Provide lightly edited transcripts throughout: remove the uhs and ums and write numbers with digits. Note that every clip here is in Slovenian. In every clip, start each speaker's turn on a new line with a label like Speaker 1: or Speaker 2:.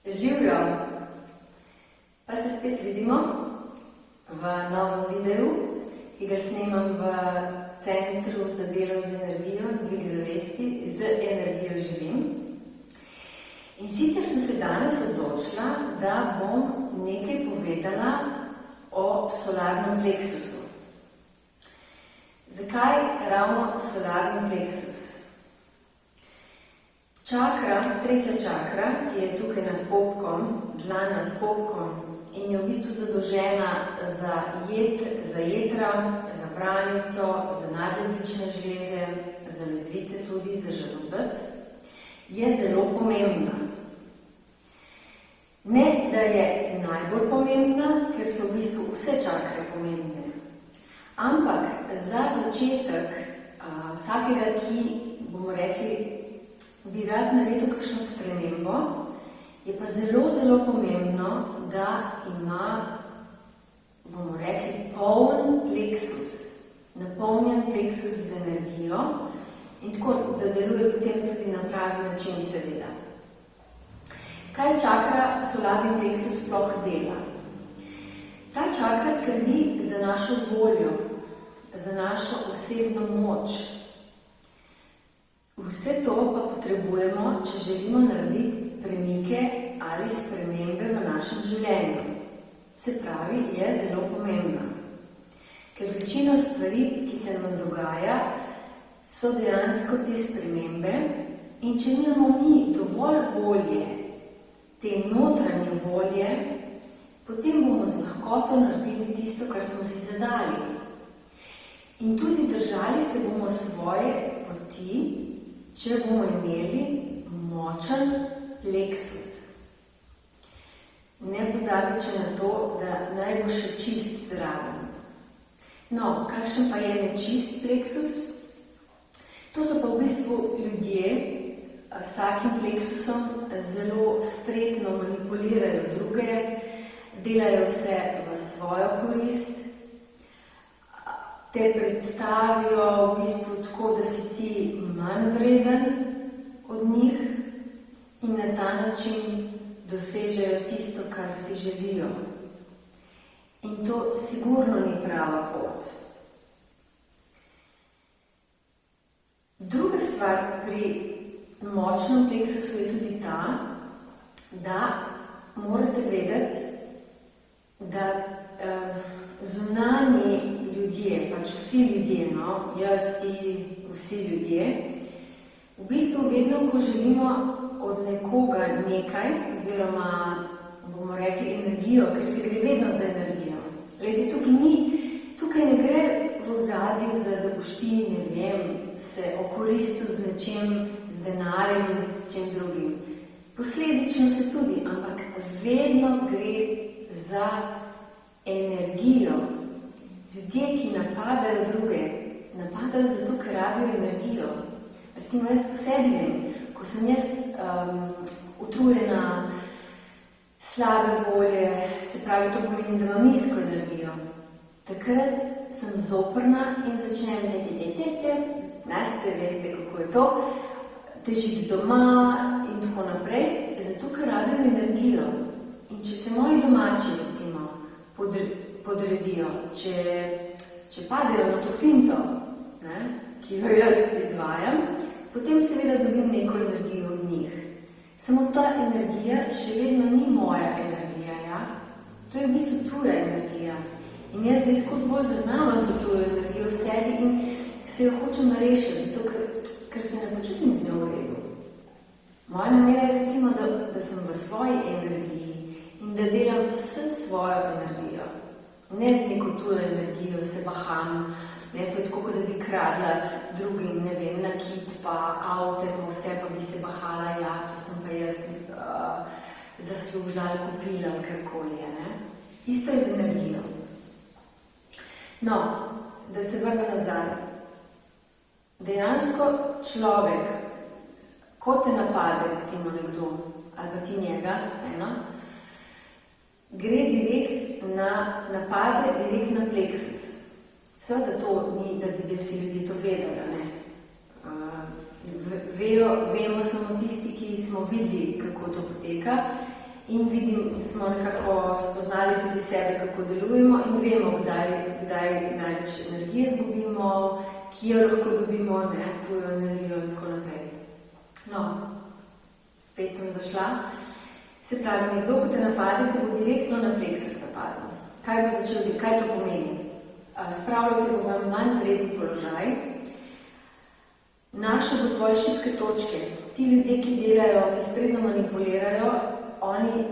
Speaker 1: Živjo! Pa se spet vidimo v novem videu, ki ga snemam v Centru za delo z energijo, dvig zavesti, z energijo živim. In sicer sem se danes odločila, da bom nekaj povedala o solarnem pleksusu. Zakaj ravno solarni pleksus? Čakra, tretja čakra, ki je tukaj nad popkom, dlan nad popkom in je v bistvu zadolžena za jetra, za branico, za nadledvične žleze, za ledvice tudi, za želubec, je zelo pomembna. Ne, da je najbolj pomembna, ker so v bistvu vse čakre pomembne, ampak za začetek vsakega, ki, bomo rekli, bi rad naredil kakšno spremembo, je pa zelo, zelo pomembno, da ima, bomo rekli, poln pleksus, napolnjen pleksus z energijo in tako, da deluje potem tudi na pravi način, seveda. Kaj čakra solarni pleksus sploh dela? Ta čakra skrbi za našo voljo, za našo osebno moč. Vse to pa potrebujemo, če želimo narediti premike ali spremembe v našem življenju. Se pravi, je zelo pomembna. Ker večino stvari, ki se nam dogaja, so dejansko te spremembe in če nimamo mi dovolj volje, te notranje volje, potem bomo z lahkoto naredili tisto, kar smo si zadali. In tudi držali se bomo svoje poti, če bomo imeli močen pleksus. Ne pozabite na to, da naj bo še čist zraven. No, kakšen pa je nečist pleksus? To so pa v bistvu ljudje s takim pleksusom zelo spretno manipulirajo druge, delajo vse v svojo korist, te predstavijo v bistvu tako, da si ti manj vreden od njih in na ta način dosežejo tisto, kar si želijo. In to sigurno ni prava pot. Druga stvar pri močnem pleksusu je tudi ta, da morate vedeti, da zunanji ljudje, pač vsi ljudje, no, jaz, ti, vsi ljudje, v bistvu vedno, ko želimo od nekoga nekaj, oziroma bomo rekli energijo, ker se gre vedno za energijo. Glede, tukaj ne gre v ozadju za, da boš ti, ne vem, se okoristil z nečem, z denarjem in s čem drugim. Posledično se tudi, ampak vedno gre za energijo. Ljudje, ki napadajo druge, napadajo zato, ker rabijo energijo. Recimo, jaz po sebi vem, ko sem jaz utrujena, slabe volje, se pravi, to pomeni, da imam nizko energijo. Takrat sem zoprna in začnem se veste, kako je to, težiti doma in tako naprej, zato, ker rabim energijo. In če se moji domači, recimo, podredijo, če padejo na to finto, ki jo jaz izvajam, potem seveda dobim neko energijo od njih. Samo ta energija še vedno ni moja energija, ja? To je v bistvu tuja energija. In jaz zdaj skozi bolj zaznavam to tujo energijo v sebi in se jo hočem rešiti, zato ker se ne počutim z njo v redu. Moja namera je recimo, da sem v svoji energiji in da delam s svojo energijo. Ne z neko tujo energijo, se baham, ne, to je tako, da bi kradla drugim, ne vem, nakit pa avte, pa vse, pa bi se bahala, ja, to sem pa jaz zaslužila ali kupila ali karkoli, ne. Isto je z energijo. No, da se vrne nazaj. Dejansko človek, ko te napade, recimo nekdo, ali pa ti njega, vseeno, gre direkt na napade, direkt na pleksus. Seveda to ni, da bi zdaj vsi ljudje to vedeli, ne. Vemo samo tisti, ki smo videli, kako to poteka in smo nekako spoznali tudi sebe, kako delujemo in vemo, kdaj največ energije izgubimo, ki jo lahko dobimo, tujo energijo in tako naprej. No, spet sem zašla. Se pravi, nekdo, ko te napade, te bo direktno na pleksus napadel. Kaj bo začel biti? Kaj to pomeni? Spravljate bo vam manj vredni položaj. Našo bo tvoje šibke točke. Ti ljudje, ki delajo, ki spredno manipulirajo, oni,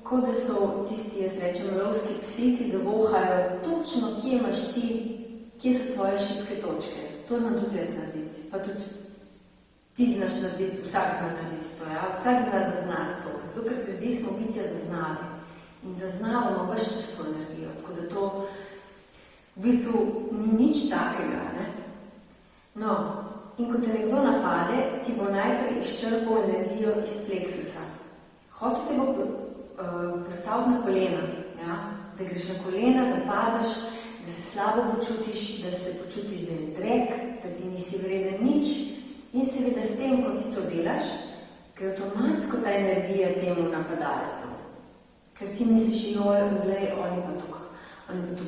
Speaker 1: kot da so tisti, jaz rečem, lovski psi, ki zavohajo točno, kje imaš ti, kje so tvoje šibke točke. To znam tudi jaz narediti. Pa tudi ti znaš narediti, vsak zna narediti to, ja? Vsak zna zaznati to. Zato, ker se ljudi smo bitja zaznali. In zaznavamo vse čas to energijo. Tako da to v bistvu ni nič takega, ne? No, in ko te nekdo napade, ti bo najprej izčrpal energijo iz pleksusa. Hotel te bo postaviti na kolena, ja? Da greš na kolena, da padaš, da se slabo počutiš, da se počutiš za en drek, da ti nisi vreden nič. In seveda s tem, ko ti to delaš, gre avtomatsko ta energija temu napadalcu. Ker ti misliš, glej, oni pa tukaj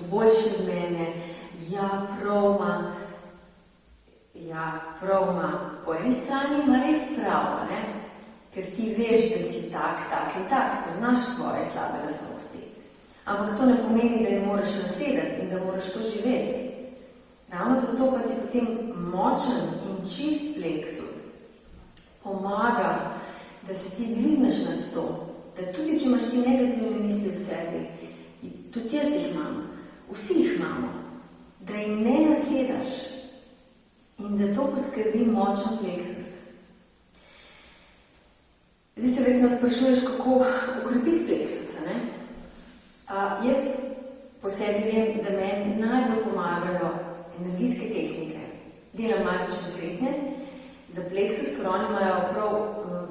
Speaker 1: boljši od mene, prav ima. Po eni strani ima res prav, ne? Ker ti veš, da si tak in tak, poznaš svoje slabe lastnosti. Ampak to ne pomeni, da jim moraš nasedati in da moraš to živeti. Ravno zato pa ti potem močen in čist pleksus pomaga, da se ti dvigneš nad to, da tudi, če imaš ti negativne misli v sebi, tudi jaz jih imam, vsi jih imamo, da jim ne nasedaš in zato poskrbi močen pleksus. Zdaj se verjetno sprašuješ, kako ukrepiti pleksusa, ne? Jaz po sebi vem, da meni najbolj pomagajo energijske tehnike. Delam magične kretnje za pleksus, ker oni imajo prav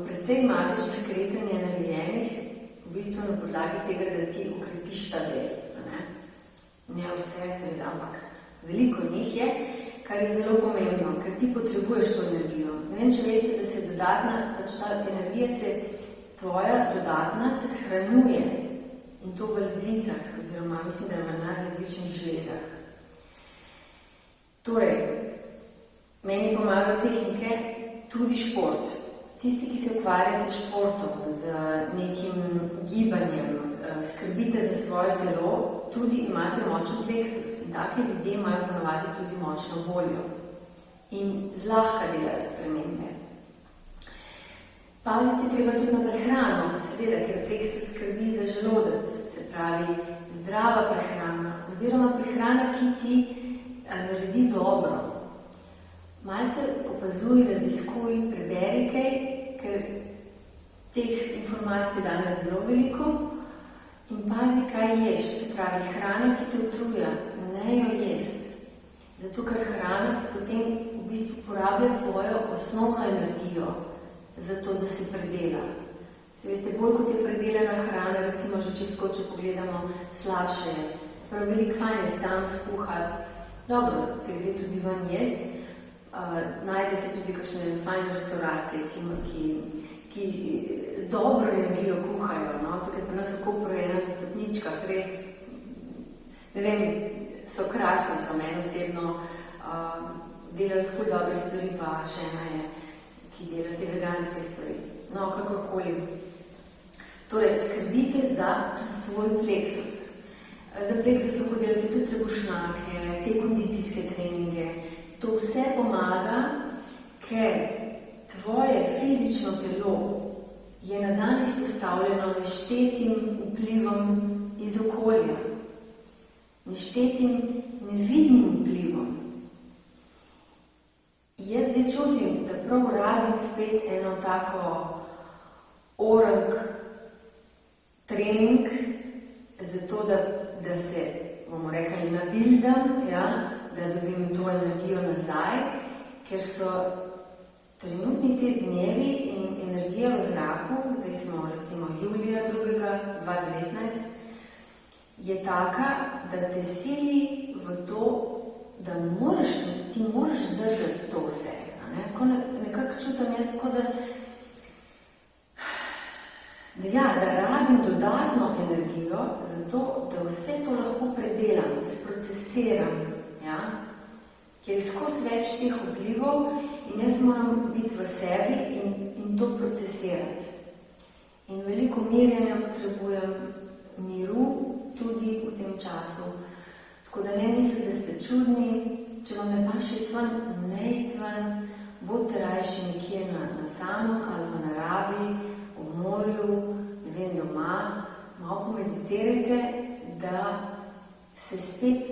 Speaker 1: precej magičnih kretenj narejenih, v bistvu na podlagi tega, da ti ukrepiš ta del. Ne vse seveda, ampak veliko njih je, kar je zelo pomembno, ker ti potrebuješ to energijo. Ne vem, če veste, da se dodatna, pač ta energija tvoja dodatna se shranjuje in to v ledvicah, oziroma mislim, da je v nadledvičnih žlezah. Torej, meni pomagajo tehnike, tudi šport. Tisti, ki se ukvarjate s športom, z nekim gibanjem, skrbite za svoje telo, tudi imate močen pleksus. In taki ljudje imajo ponovadi tudi močno voljo. In zlahka delajo spremembe. Paziti treba tudi na prehrano, seveda, ker pleksus skrbi za želodec, se pravi zdrava prehrana, oziroma prehrana, ki ti naredi dobro. Malo se opazuj, raziskuj, preberi kaj, ker teh informacij danes zelo veliko in pazi, kaj ješ, se pravi hrana, ki te utruja, ne jo jest. Zato, ker hrana ti potem v bistvu porablja tvojo osnovno energijo, zato, da se predela. Se veste, bolj kot je predelana hrana, recimo že čisto, če pogledamo, slabše je. Se pravi, veliko fajn je sam skuhati. Dobro, se gre tudi ven jest, najde se tudi kakšne fajne restauracije, ki z dobro energijo kuhajo, no? Tukaj pa nas v Kopru je na stopničkah, res, ne vem, so krasne, so meni osebno, delajo ful dobre stvari, pa še ena je, ki dela te veganske stvari. No, kakorkoli. Torej, skrbite za svoj pleksus. Za pleksus lahko delate tudi trebušnjake, te kondicijske treninge. To vse pomaga, ker tvoje fizično telo je na dan izpostavljeno neštetim vplivom iz okolja, neštetim nevidnim vplivom. Jaz zdaj čutim, da prav rabim spet eno tako orang trening, zato da se, bomo rekli, nabildam, ja, da dobim to energijo nazaj, ker so trenutni te dnevi in energija v zraku, zdaj smo recimo julija 2. 2019, je taka, da te sili v to, da ti moraš držati to vse. Nekako čutim jaz, tako da da rabim dodatno energijo, zato da vse to lahko predelam, sprocesiram, ja? Ker je skozi več teh vplivov in jaz moram biti v sebi in to procesirati. In veliko mirjenja potrebujem, miru tudi v tem času. Tako da ne mislite, da ste čudni, če vam ne paše iti ven, ne iti ven, bodite rajši nekje na samem ali v naravi, v morju, ne vem, doma, malo pomeditirajte, da se spet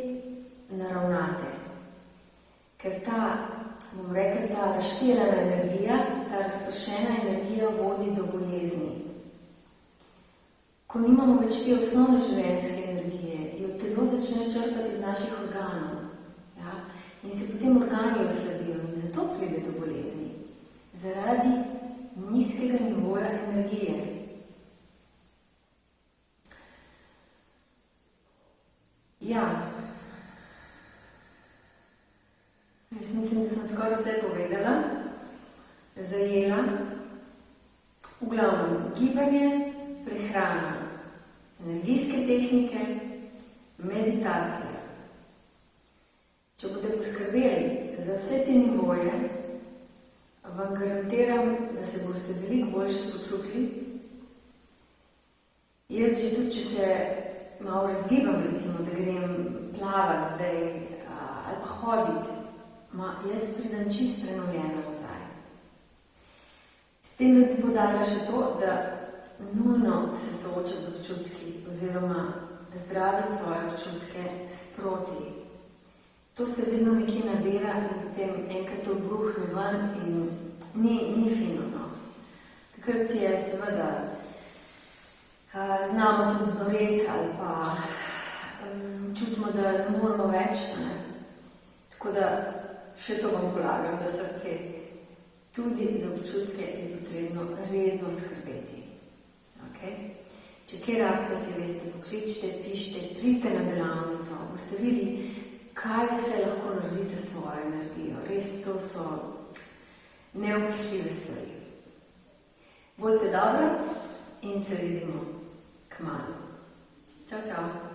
Speaker 1: naravnate. Ker ta, bom rekla, ta razširjena energija, ta razpršena energija vodi do bolezni. Ko nimamo več te osnovne življenjske energije, jo telo začne črpati iz naših organov. Ja? In se potem organi oslabijo in zato pride do bolezni. Zaradi nizkega nivoja energije. Ja. Jaz mislim, da sem skoraj vse povedala, zajela. V glavnem, gibanje, prehrana, energijske tehnike, meditacija. Če boste poskrbeli za vse te nivoje, vam garantiram, da se boste veliko boljše počutili. Jaz že tudi, če se malo razgibam, recimo, da grem plavati zdaj ali pa hoditi, jaz pridem čist prenovljena nazaj. S tem da bi poudarila še to, da nujno se soočati z občutki oziroma zdraviti svoje občutke sproti. To se vedno nekje nabira in potem enkrat to bruhne ven in ni fino, no. Takrat je seveda znamo tudi znoreti ali pa čutimo, da ne moramo več, ne. Tako da še to vam polagam na srce. Tudi za občutke je potrebno redno skrbeti. Okay? Če kje rabite, si veste, pokličite, pišite, pridite na delavnico, boste videli, kaj vse lahko naredite s svojo energijo. Res, to so neopisljive stvari. Bodite dobro in se vidimo kmalu. Čau, čau.